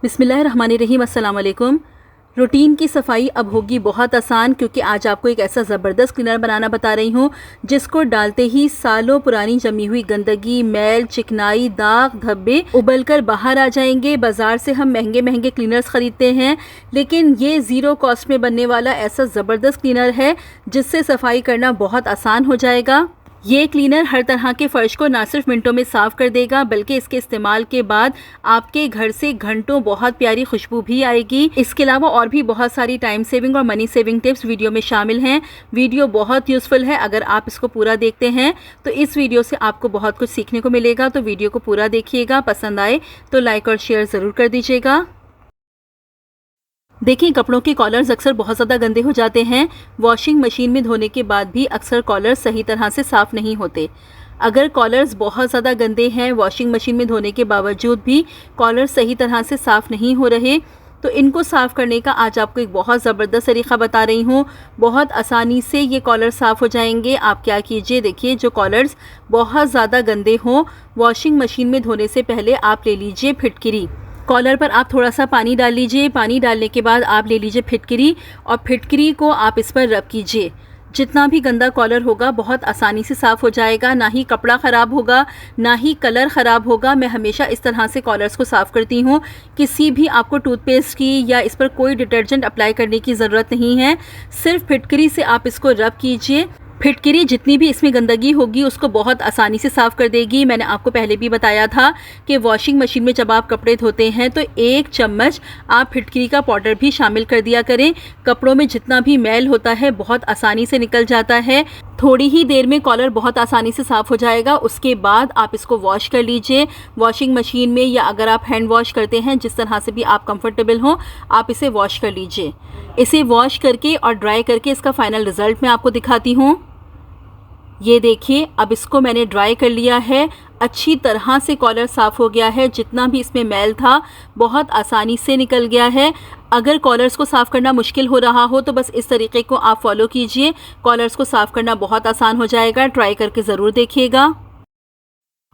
बिस्मिल्लाहिर्रहमानिर्रहीम, अस्सलाम वालेकुम। रूटीन की सफाई अब होगी बहुत आसान, क्योंकि आज आपको एक ऐसा ज़बरदस्त क्लीनर बनाना बता रही हूँ जिसको डालते ही सालों पुरानी जमी हुई गंदगी, मैल, चिकनाई, दाग, धब्बे उबल कर बाहर आ जाएंगे। बाज़ार से हम महंगे महंगे क्लीनर्स ख़रीदते हैं, लेकिन ये ज़ीरो कॉस्ट में बनने वाला ऐसा ज़बरदस्त क्लीनर है जिससे सफाई करना बहुत आसान हो जाएगा। ये क्लीनर हर तरह के फ़र्श को ना सिर्फ मिनटों में साफ़ कर देगा, बल्कि इसके इस्तेमाल के बाद आपके घर से घंटों बहुत प्यारी खुशबू भी आएगी। इसके अलावा और भी बहुत सारी टाइम सेविंग और मनी सेविंग टिप्स वीडियो में शामिल हैं। वीडियो बहुत यूज़फुल है। अगर आप इसको पूरा देखते हैं तो इस वीडियो से आपको बहुत कुछ सीखने को मिलेगा। तो वीडियो को पूरा देखिएगा। पसंद आए तो लाइक और शेयर ज़रूर कर दीजिएगा। देखिए, कपड़ों के कॉलर्स अक्सर बहुत ज़्यादा गंदे हो जाते हैं। वॉशिंग मशीन में धोने के बाद भी अक्सर कॉलर्स सही तरह से साफ़ नहीं होते। अगर कॉलर्स बहुत ज़्यादा गंदे हैं, वॉशिंग मशीन में धोने के बावजूद भी कॉलर्स सही तरह से साफ़ नहीं हो रहे, तो इनको साफ़ करने का आज आपको एक बहुत ज़बरदस्त तरीक़ा बता रही हूँ। बहुत आसानी से ये कॉलर साफ़ हो जाएंगे। आप क्या कीजिए, देखिए, जो कॉलर्स बहुत ज़्यादा गंदे हों, वॉशिंग मशीन में धोने से पहले आप ले लीजिए फिटकिरी। कॉलर पर आप थोड़ा सा पानी डाल लीजिए। पानी डालने के बाद आप ले लीजिए फिटकिरी, और फिटकिरी को आप इस पर रब कीजिए। जितना भी गंदा कॉलर होगा बहुत आसानी से साफ़ हो जाएगा। ना ही कपड़ा ख़राब होगा, ना ही कलर ख़राब होगा। मैं हमेशा इस तरह से कॉलर्स को साफ़ करती हूँ। किसी भी आपको टूथपेस्ट की या इस पर कोई डिटर्जेंट अप्लाई करने की ज़रूरत नहीं है। सिर्फ फिटकिरी से आप इसको रब कीजिए। फिटकिरी जितनी भी इसमें गंदगी होगी उसको बहुत आसानी से साफ़ कर देगी। मैंने आपको पहले भी बताया था कि वॉशिंग मशीन में जब आप कपड़े धोते हैं तो 1 चम्मच आप फिटकिरी का पाउडर भी शामिल कर दिया करें। कपड़ों में जितना भी मैल होता है बहुत आसानी से निकल जाता है। थोड़ी ही देर में कॉलर बहुत आसानी से साफ़ हो जाएगा। उसके बाद आप इसको वॉश कर लीजिए वॉशिंग मशीन में, या अगर आप हैंड वॉश करते हैं, जिस तरह से भी आप कंफर्टेबल हो, आप इसे वॉश कर लीजिए। इसे वॉश करके और ड्राई करके इसका फ़ाइनल रिज़ल्ट मैं आपको दिखाती हूँ। ये देखिए, अब इसको मैंने ड्राई कर लिया है। अच्छी तरह से कॉलर साफ़ हो गया है। जितना भी इसमें मैल था बहुत आसानी से निकल गया है। अगर कॉलर्स को साफ़ करना मुश्किल हो रहा हो तो बस इस तरीके को आप फॉलो कीजिए। कॉलर्स को साफ़ करना बहुत आसान हो जाएगा। ट्राई करके ज़रूर देखिएगा।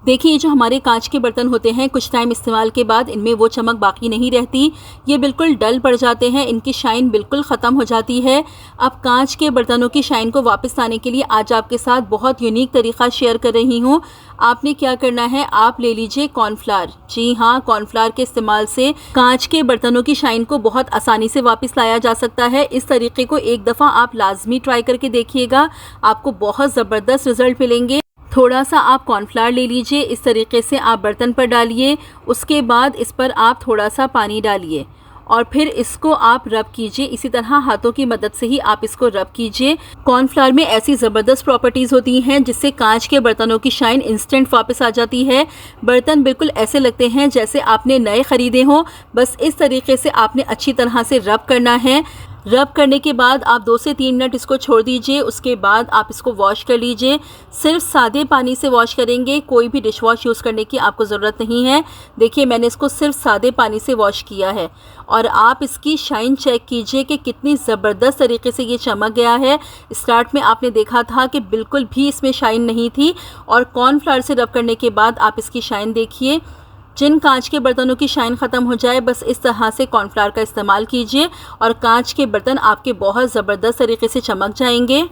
देखिए, ये जो हमारे कांच के बर्तन होते हैं, कुछ टाइम इस्तेमाल के बाद इनमें वो चमक बाकी नहीं रहती। ये बिल्कुल डल पड़ जाते हैं, इनकी शाइन बिल्कुल ख़त्म हो जाती है। अब कांच के बर्तनों की शाइन को वापस लाने के लिए आज आपके साथ बहुत यूनिक तरीक़ा शेयर कर रही हूँ। आपने क्या करना है, आप ले लीजिए कॉर्नफ्लावर। जी हाँ, कॉर्नफ्लावर के इस्तेमाल से कांच के बर्तनों की शाइन को बहुत आसानी से वापस लाया जा सकता है। इस तरीके को एक दफ़ा आप लाजमी ट्राई करके देखिएगा, आपको बहुत ज़बरदस्त रिज़ल्ट मिलेंगे। थोड़ा सा आप कॉर्नफ्लावर ले लीजिए, इस तरीके से आप बर्तन पर डालिए। उसके बाद इस पर आप थोड़ा सा पानी डालिए और फिर इसको आप रब कीजिए। इसी तरह हाथों की मदद से ही आप इसको रब कीजिए। कॉर्नफ्लावर में ऐसी ज़बरदस्त प्रॉपर्टीज़ होती हैं जिससे कांच के बर्तनों की शाइन इंस्टेंट वापस आ जाती है। बर्तन बिल्कुल ऐसे लगते हैं जैसे आपने नए ख़रीदे हों। बस इस तरीके से आपने अच्छी तरह से रब करना है। रब करने के बाद आप 2 से 3 मिनट इसको छोड़ दीजिए। उसके बाद आप इसको वॉश कर लीजिए। सिर्फ सादे पानी से वॉश करेंगे, कोई भी डिश वॉश यूज़ करने की आपको ज़रूरत नहीं है। देखिए, मैंने इसको सिर्फ सादे पानी से वॉश किया है और आप इसकी शाइन चेक कीजिए कि कितनी ज़बरदस्त तरीके से ये चमक गया है। स्टार्ट में आपने देखा था कि बिल्कुल भी इसमें शाइन नहीं थी, और कॉर्नफ्लावर से रब करने के बाद आप इसकी शाइन देखिए। जिन कांच के बर्तनों की शाइन ख़त्म हो जाए, बस इस तरह से कॉर्नफ्लावर का इस्तेमाल कीजिए और कांच के बर्तन आपके बहुत ज़बरदस्त तरीके से चमक जाएंगे।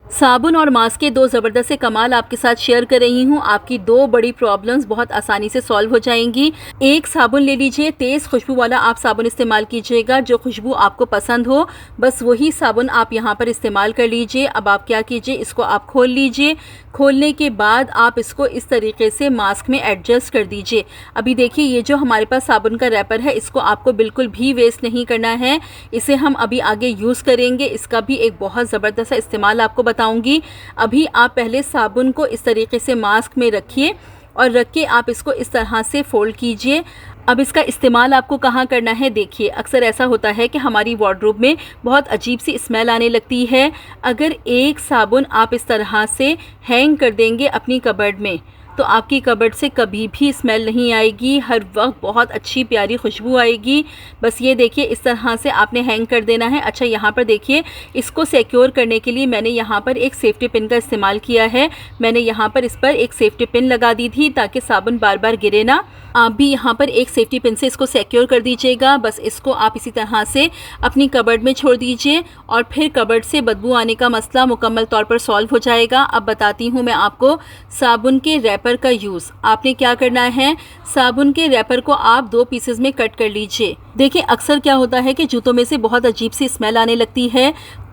साबुन और मास्क के 2 ज़बरदस्त से कमाल आपके साथ शेयर कर रही हूँ। आपकी 2 बड़ी प्रॉब्लम्स बहुत आसानी से सॉल्व हो जाएंगी। एक साबुन ले लीजिए, तेज़ खुशबू वाला आप साबुन इस्तेमाल कीजिएगा, जो खुशबू आपको पसंद हो। बस वही साबुन आप यहाँ पर इस्तेमाल कर लीजिए। अब आप क्या कीजिए, इसको आप खोल लीजिए। खोलने के बाद आप इसको इस तरीके से मास्क में एडजस्ट कर दीजिए। अभी देखिए, ये जो हमारे पास साबुन का रैपर है, इसको आपको बिल्कुल भी वेस्ट नहीं करना है। इसे हम अभी आगे यूज़ करेंगे। इसका भी एक बहुत ज़बरदस्त इस्तेमाल आपको बताऊंगी। अभी आप पहले साबुन को इस तरीके से मास्क में रखिए और रख के आप इसको इस तरह से फोल्ड कीजिए। अब इसका इस्तेमाल आपको कहाँ करना है, देखिए, अक्सर ऐसा होता है कि हमारी वार्डरोब में बहुत अजीब सी स्मेल आने लगती है। अगर एक साबुन आप इस तरह से हैंग कर देंगे अपनी कबर्ड में, तो आपकी कबर्ड से कभी भी स्मेल नहीं आएगी, हर वक्त बहुत अच्छी प्यारी खुशबू आएगी। बस ये देखिए, इस तरह से आपने हैंग कर देना है। अच्छा, यहाँ पर देखिए, इसको सिक्योर करने के लिए मैंने यहाँ पर एक सेफ्टी पिन का इस्तेमाल किया है। मैंने यहाँ पर इस पर एक सेफ्टी पिन लगा दी थी ताकि साबुन बार बार गिरे ना। आप भी यहाँ पर एक सेफ्टी पिन से इसको सिक्योर कर दीजिएगा। बस इसको आप इसी तरह से अपनी कबर्ड में छोड़ दीजिए और फिर कबर्ड से बदबू आने का मसला मुकम्मल तौर पर सॉल्व हो जाएगा। अब बताती हूँ मैं आपको साबुन के रैपर का यूज़। आपने क्या करना है, साबुन के रैपर को आप 2 पीसेस में कट कर लीजिए। देखिए, अक्सर क्या होता है कि जूतों में से बहुत अजीब सी स्मेल आने लगती है।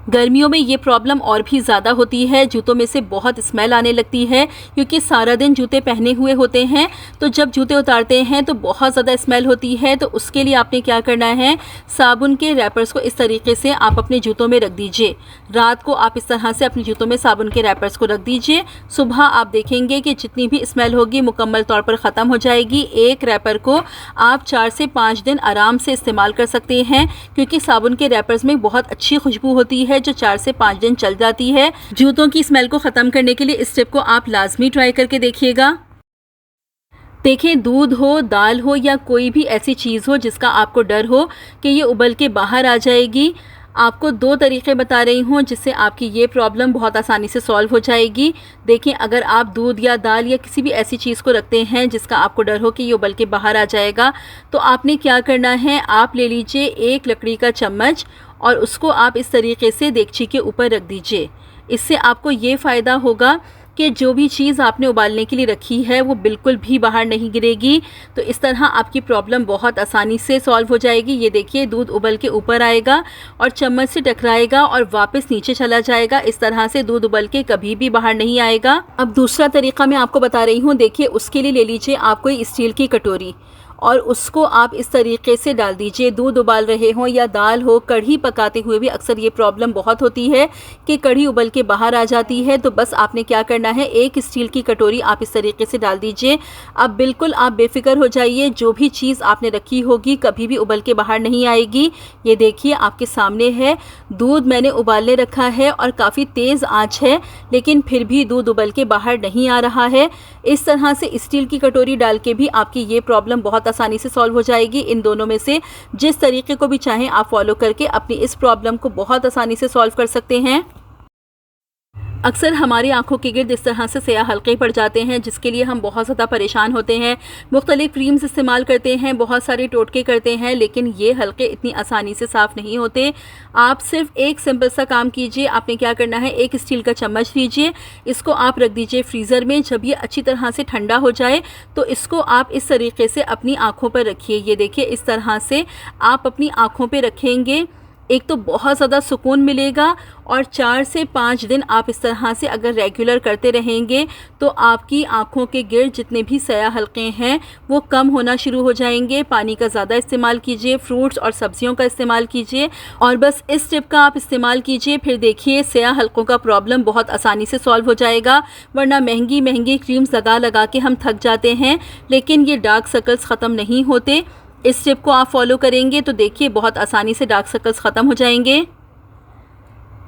गर्मियों में ये प्रॉब्लम और भी ज़्यादा होती है, जूतों में से बहुत स्मेल आने लगती है क्योंकि सारा दिन जूते पहने हुए होते हैं। तो जब जूते उतारते हैं तो बहुत ज़्यादा स्मेल होती है। तो उसके लिए आपने क्या करना है, साबुन के रैपर्स को इस तरीके से आप अपने जूतों में रख दीजिए। रात को आप इस तरह से अपने जूतों में साबुन के रैपर्स को रख दीजिए। सुबह आप देखेंगे कि जितनी भी स्मेल होगी मुकम्मल तौर पर ख़त्म हो जाएगी। एक रैपर को आप 4 से 5 दिन आराम से इस्तेमाल कर सकते हैं क्योंकि साबुन के रैपर्स में बहुत अच्छी खुशबू होती है जो 4 से 5 दिन चल जाती है। जूतों की स्मेल को ख़त्म करने के लिए इस टिप को आप लाजमी ट्राई करके देखिएगा। देखें, दूध हो, दाल हो या कोई भी ऐसी चीज़ हो जिसका आपको डर हो कि ये उबल के बाहर आ जाएगी, आपको 2 तरीक़े बता रही हूँ जिससे आपकी ये प्रॉब्लम बहुत आसानी से सॉल्व हो जाएगी। देखें, अगर आप दूध या दाल या किसी भी ऐसी चीज़ को रखते हैं जिसका आपको डर हो कि ये उबल के बाहर आ जाएगा, तो आपने क्या करना है, आप ले लीजिए एक लकड़ी का चम्मच और उसको आप इस तरीके से देगची के ऊपर रख दीजिए। इससे आपको ये फ़ायदा होगा कि जो भी चीज़ आपने उबालने के लिए रखी है वो बिल्कुल भी बाहर नहीं गिरेगी। तो इस तरह आपकी प्रॉब्लम बहुत आसानी से सॉल्व हो जाएगी। ये देखिए, दूध उबल के ऊपर आएगा और चम्मच से टकराएगा और वापस नीचे चला जाएगा। इस तरह से दूध उबल के कभी भी बाहर नहीं आएगा। अब दूसरा तरीका मैं आपको बता रही हूँ। देखिए, उसके लिए ले लीजिए आप कोई स्टील की कटोरी और उसको आप इस तरीके से डाल दीजिए। दूध उबाल रहे हों या दाल हो, कढ़ी पकाते हुए भी अक्सर ये प्रॉब्लम बहुत होती है कि कढ़ी उबल के बाहर आ जाती है। तो बस आपने क्या करना है, एक स्टील की कटोरी आप इस तरीके से डाल दीजिए। अब बिल्कुल आप बेफिक्र हो जाइए, जो भी चीज़ आपने रखी होगी कभी भी उबल के बाहर नहीं आएगी। ये देखिए, आपके सामने है, दूध मैंने उबालने रखा है और काफ़ी तेज़ आँच है, लेकिन फिर भी दूध उबल के बाहर नहीं आ रहा है। इस तरह से स्टील की कटोरी डाल के भी आपकी ये प्रॉब्लम बहुत आसानी से सॉल्व हो जाएगी। इन दोनों में से जिस तरीके को भी चाहें आप फॉलो करके अपनी इस प्रॉब्लम को बहुत आसानी से सॉल्व कर सकते हैं। अक्सर हमारी आंखों के गिर्द इस तरह से स्याह हल्के पड़ जाते हैं जिसके लिए हम बहुत ज़्यादा परेशान होते हैं। मुख्तलिफ क्रीम्स इस्तेमाल करते हैं, बहुत सारे टोटके करते हैं, लेकिन ये हल्के इतनी आसानी से साफ़ नहीं होते। आप सिर्फ एक सिंपल सा काम कीजिए। आपने क्या करना है, एक स्टील का चम्मच लीजिए, इसको आप रख दीजिए फ्रीज़र में। जब ये अच्छी तरह से ठंडा हो जाए तो इसको आप इस तरीके से अपनी आँखों पर रखिए। ये देखिए, इस तरह से आप अपनी आँखों पर रखेंगे, एक तो बहुत ज़्यादा सुकून मिलेगा और 4 से 5 दिन आप इस तरह से अगर रेगुलर करते रहेंगे तो आपकी आँखों के गिर्द जितने भी स्याह हल्के हैं वो कम होना शुरू हो जाएंगे। पानी का ज़्यादा इस्तेमाल कीजिए, फ्रूट्स और सब्जियों का इस्तेमाल कीजिए और बस इस टिप का आप इस्तेमाल कीजिए। फिर देखिए, स्याह हल्कों का प्रॉब्लम बहुत आसानी से सॉल्व हो जाएगा। वरना महंगी महंगी क्रीम्स लगा लगा के हम थक जाते हैं, लेकिन ये डार्क सर्कल्स ख़त्म नहीं होते। इस टिप को आप फॉलो करेंगे तो देखिए बहुत आसानी से डार्क सर्कल्स ख़त्म हो जाएंगे।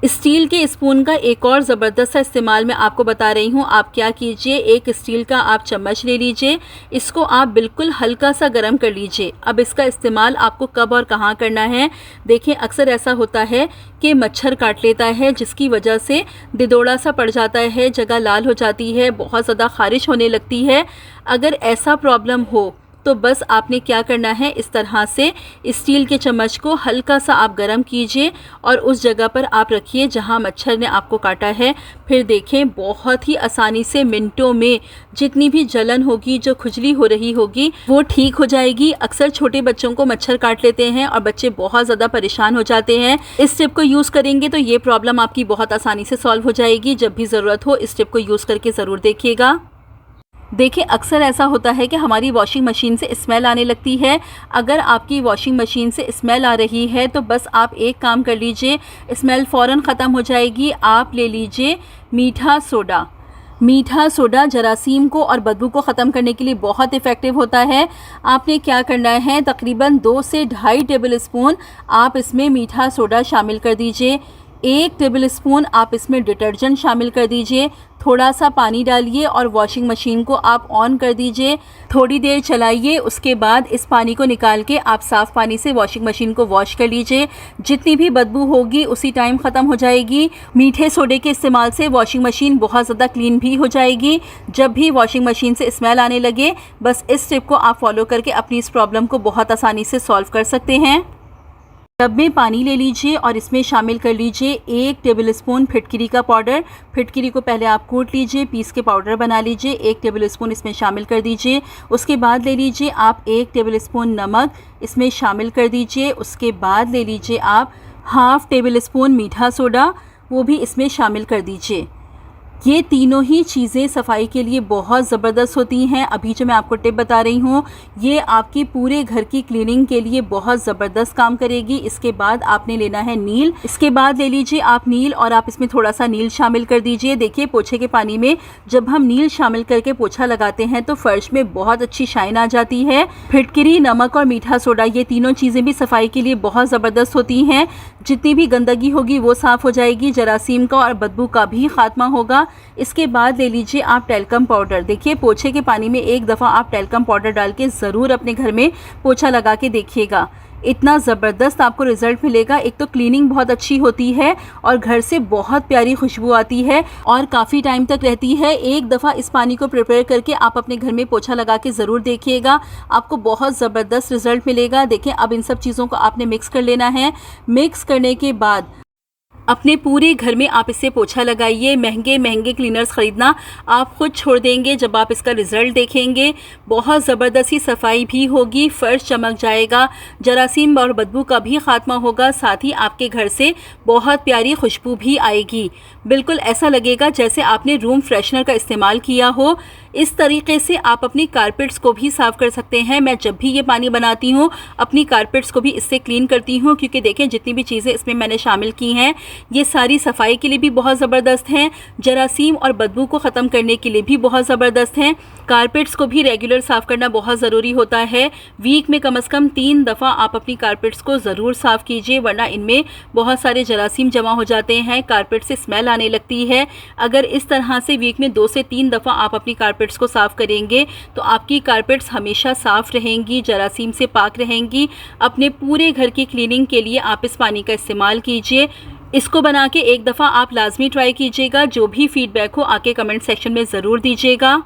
स्टील के स्पून का एक और ज़बरदस्त सा इस्तेमाल मैं आपको बता रही हूँ। आप क्या कीजिए, एक स्टील का आप चम्मच ले लीजिए, इसको आप बिल्कुल हल्का सा गर्म कर लीजिए। अब इसका इस्तेमाल आपको कब और कहाँ करना है, देखें, अक्सर ऐसा होता है कि मच्छर काट लेता है जिसकी वजह से दिदोड़ा सा पड़ जाता है, जगह लाल हो जाती है, बहुत ज़्यादा ख़ारिश होने लगती है। अगर ऐसा प्रॉब्लम हो तो बस आपने क्या करना है, इस तरह से स्टील के चम्मच को हल्का सा आप गरम कीजिए और उस जगह पर आप रखिए जहां मच्छर ने आपको काटा है। फिर देखें, बहुत ही आसानी से मिनटों में जितनी भी जलन होगी, जो खुजली हो रही होगी, वो ठीक हो जाएगी। अक्सर छोटे बच्चों को मच्छर काट लेते हैं और बच्चे बहुत ज़्यादा परेशान हो जाते हैं। इस टिप को यूज़ करेंगे तो ये प्रॉब्लम आपकी बहुत आसानी से सॉल्व हो जाएगी। जब भी ज़रूरत हो इस टिप को यूज़ करके ज़रूर देखिएगा। देखिए, अक्सर ऐसा होता है कि हमारी वॉशिंग मशीन से स्मेल आने लगती है। अगर आपकी वॉशिंग मशीन से स्मेल आ रही है तो बस आप एक काम कर लीजिए, स्मेल फ़ौरन ख़त्म हो जाएगी। आप ले लीजिए मीठा सोडा। मीठा सोडा जरासीम को और बदबू को ख़त्म करने के लिए बहुत इफ़ेक्टिव होता है। आपने क्या करना है, तकरीबन 2 से 2.5 टेबल स्पून आप इसमें मीठा सोडा शामिल कर दीजिए। 1 टेबलस्पून आप इसमें डिटर्जेंट शामिल कर दीजिए। थोड़ा सा पानी डालिए और वॉशिंग मशीन को आप ऑन कर दीजिए। थोड़ी देर चलाइए, उसके बाद इस पानी को निकाल के आप साफ़ पानी से वॉशिंग मशीन को वॉश कर लीजिए। जितनी भी बदबू होगी उसी टाइम ख़त्म हो जाएगी। मीठे सोडे के इस्तेमाल से वॉशिंग मशीन बहुत ज़्यादा क्लीन भी हो जाएगी। जब भी वॉशिंग मशीन से स्मेल आने लगे, बस इस टिप को आप फॉलो करके अपनी इस प्रॉब्लम को बहुत आसानी से सॉल्व कर सकते हैं। टब में पानी ले लीजिए और इसमें शामिल कर लीजिए 1 टेबलस्पून फिटकरी का पाउडर। फिटकरी को पहले आप कूट लीजिए, पीस के पाउडर बना लीजिए। 1 टेबलस्पून इसमें शामिल कर दीजिए। उसके बाद ले लीजिए आप 1 टेबलस्पून नमक इसमें शामिल कर दीजिए। उसके बाद ले लीजिए आप हाफ़ टेबलस्पून मीठा सोडा, वो भी इसमें शामिल कर दीजिए। ये तीनों ही चीज़ें सफाई के लिए बहुत ज़बरदस्त होती हैं। अभी जो मैं आपको टिप बता रही हूँ, ये आपकी पूरे घर की क्लीनिंग के लिए बहुत ज़बरदस्त काम करेगी। इसके बाद आपने लेना है नील। इसके बाद ले लीजिए आप नील और आप इसमें थोड़ा सा नील शामिल कर दीजिए। देखिए, पोछे के पानी में जब हम नील शामिल करके पोछा लगाते हैं तो फर्श में बहुत अच्छी शाइन आ जाती है। फिटकरी, नमक और मीठा सोडा, ये तीनों चीज़ें भी सफाई के लिए बहुत ज़बरदस्त होती हैं। जितनी भी गंदगी होगी वो साफ़ हो जाएगी। जरासीम का और बदबू का भी खात्मा होगा। इसके बाद ले लीजिए आप टैल्कम पाउडर। देखिए, पोछे के पानी में एक दफ़ा आप टैल्कम पाउडर डाल के ज़रूर अपने घर में पोछा लगा के देखिएगा। इतना ज़बरदस्त आपको रिज़ल्ट मिलेगा। एक तो क्लीनिंग बहुत अच्छी होती है और घर से बहुत प्यारी खुशबू आती है और काफ़ी टाइम तक रहती है। एक दफ़ा इस पानी को प्रिपेयर करके आप अपने घर में पोछा लगा के ज़रूर देखिएगा, आपको बहुत ज़बरदस्त रिज़ल्ट मिलेगा। देखिए, अब इन सब चीज़ों को आपने मिक्स कर लेना है। मिक्स करने के बाद अपने पूरे घर में आप इससे पोछा लगाइए। महंगे महंगे क्लीनर्स ख़रीदना आप खुद छोड़ देंगे जब आप इसका रिज़ल्ट देखेंगे। बहुत ज़बरदस्त ही सफाई भी होगी, फ़र्श चमक जाएगा, जरासीम और बदबू का भी ख़ात्मा होगा। साथ ही आपके घर से बहुत प्यारी खुशबू भी आएगी। बिल्कुल ऐसा लगेगा जैसे आपने रूम फ्रेशनर का इस्तेमाल किया हो। इस तरीके से आप अपनी कारपेट्स को भी साफ़ कर सकते हैं। मैं जब भी ये पानी बनाती हूँ अपनी कारपेट्स को भी इससे क्लीन करती हूँ, क्योंकि देखें जितनी भी चीज़ें इसमें मैंने शामिल की हैं ये सारी सफाई के लिए भी बहुत ज़बरदस्त हैं, जरासीम और बदबू को ख़त्म करने के लिए भी बहुत ज़बरदस्त हैं। कारपेट्स को भी रेगुलर साफ़ करना बहुत ज़रूरी होता है। वीक में कम से कम 3 दफ़ा आप अपनी कारपेट्स को ज़रूर साफ़ कीजिए, वरना इनमें बहुत सारे जरासीम जमा हो जाते हैं, कारपेट से स्मेल आने लगती है। अगर इस तरह से वीक में 2 से 3 दफ़ा आप अपनी कारपेट्स को साफ़ करेंगे तो आपकी कारपेट्स हमेशा साफ़ रहेंगी, जरासीम से पाक रहेंगी। अपने पूरे घर की क्लीनिंग के लिए आप इस पानी का इस्तेमाल कीजिए। इसको बना के एक दफ़ा आप लाजमी ट्राई कीजिएगा। जो भी फीडबैक हो आके कमेंट सेक्शन में ज़रूर दीजिएगा।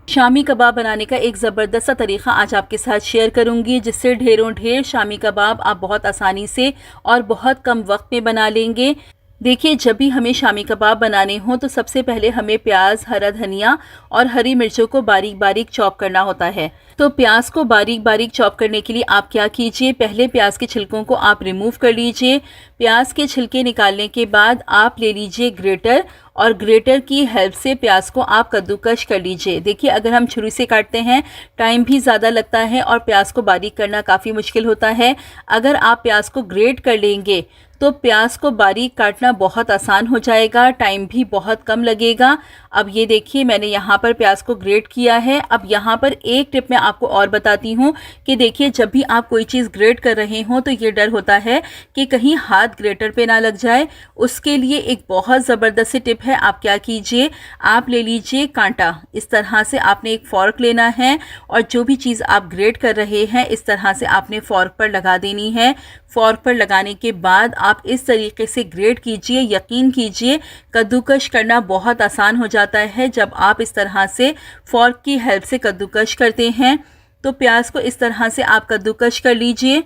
शामी कबाब बनाने का एक ज़बरदस्त सा तरीक़ा आज आपके साथ शेयर करूंगी, जिससे ढेरों ढेर शामी कबाब आप बहुत आसानी से और बहुत कम वक्त में बना लेंगे। देखिए, जब भी हमें शामी कबाब बनाने हों तो सबसे पहले हमें प्याज, हरा धनिया और हरी मिर्चों को बारीक बारीक चॉप करना होता है। तो प्याज को बारीक बारीक चॉप करने के लिए आप क्या कीजिए, पहले प्याज के छिलकों को आप रिमूव कर लीजिए। प्याज के छिलके निकालने के बाद आप ले लीजिए ग्रेटर और ग्रेटर की हेल्प से प्याज को आप कद्दूकश कर लीजिए। देखिए, अगर हम छुरी से काटते हैं टाइम भी ज़्यादा लगता है और प्याज को बारीक करना काफ़ी मुश्किल होता है। अगर आप प्याज को ग्रेट कर लेंगे तो प्याज को बारीक काटना बहुत आसान हो जाएगा, टाइम भी बहुत कम लगेगा। अब ये देखिए, मैंने यहाँ पर प्याज को ग्रेट किया है। अब यहाँ पर एक टिप मैं आपको और बताती हूँ कि देखिए, जब भी आप कोई चीज़ ग्रेट कर रहे हों तो ये डर होता है कि कहीं हाथ ग्रेटर पे ना लग जाए। उसके लिए एक बहुत ज़बरदस्त सी टिप है। आप क्या कीजिए, आप ले लीजिए कांटा। इस तरह से आपने एक फ़ॉर्क लेना है और जो भी चीज़ आप ग्रेट कर रहे हैं इस तरह से आपने फ़ॉर्क पर लगा देनी है। फ़ॉर्क पर लगाने के बाद आप इस तरीके से ग्रेट कीजिए। यकीन कीजिए, कद्दूकश करना बहुत आसान हो जाता है जब आप इस तरह से फ़ॉर्क की हेल्प से कद्दूकश करते हैं। तो प्याज को इस तरह से आप कद्दूकश कर लीजिए।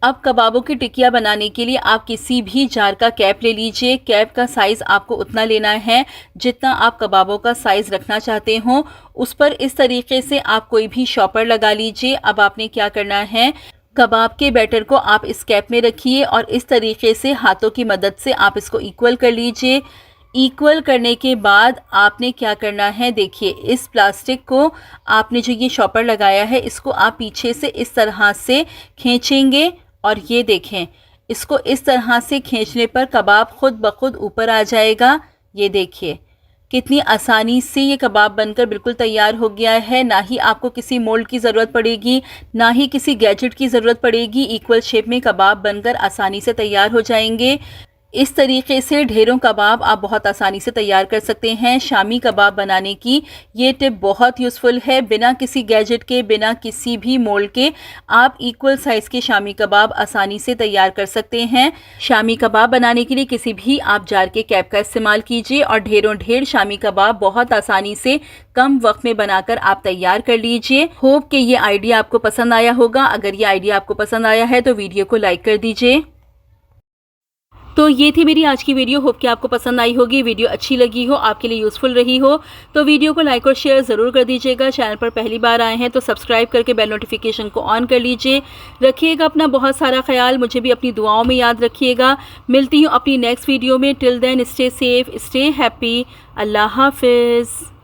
अब कबाबों की टिकिया बनाने के लिए आप किसी भी जार का कैप ले लीजिए। कैप का साइज़ आपको उतना लेना है जितना आप कबाबों का साइज़ रखना चाहते हो। उस पर इस तरीके से आप कोई भी शॉपर लगा लीजिए। अब आपने क्या करना है, कबाब के बैटर को आप इस कैप में रखिए और इस तरीके से हाथों की मदद से आप इसको इक्वल कर लीजिए। इक्वल करने के बाद आपने क्या करना है, देखिए, इस प्लास्टिक को आपने जो ये शॉपर लगाया है इसको आप पीछे से इस तरह से खींचेंगे और ये देखें, इसको इस तरह से खींचने पर कबाब खुद ब खुद ऊपर आ जाएगा। ये देखिए कितनी आसानी से ये कबाब बनकर बिल्कुल तैयार हो गया है। ना ही आपको किसी मोल्ड की ज़रूरत पड़ेगी, ना ही किसी गैजेट की ज़रूरत पड़ेगी। इक्वल शेप में कबाब बनकर आसानी से तैयार हो जाएंगे। इस तरीके से ढेरों कबाब आप बहुत आसानी से तैयार कर सकते हैं। शामी कबाब बनाने की ये टिप बहुत यूज़फुल है। बिना किसी गैजेट के, बिना किसी भी मोल्ड के आप इक्वल साइज़ के शामी कबाब आसानी से तैयार कर सकते हैं। शामी कबाब बनाने के लिए किसी भी आप जार के कैप का इस्तेमाल कीजिए और ढेरों ढेर शामी कबाब बहुत आसानी से कम वक्त में बनाकर आप तैयार कर लीजिए। होप कि ये आइडिया आपको पसंद आया होगा। अगर ये आइडिया आपको पसंद आया है तो वीडियो को लाइक कर दीजिए। तो ये थी मेरी आज की वीडियो। होप कि आपको पसंद आई होगी, वीडियो अच्छी लगी हो, आपके लिए यूज़फुल रही हो तो वीडियो को लाइक और शेयर ज़रूर कर दीजिएगा। चैनल पर पहली बार आए हैं तो सब्सक्राइब करके बेल नोटिफिकेशन को ऑन कर लीजिए। रखिएगा अपना बहुत सारा ख्याल, मुझे भी अपनी दुआओं में याद रखिएगा। मिलती हूँ अपनी नेक्स्ट वीडियो में। Till then stay safe, stay happy. अल्लाह हाफिज़।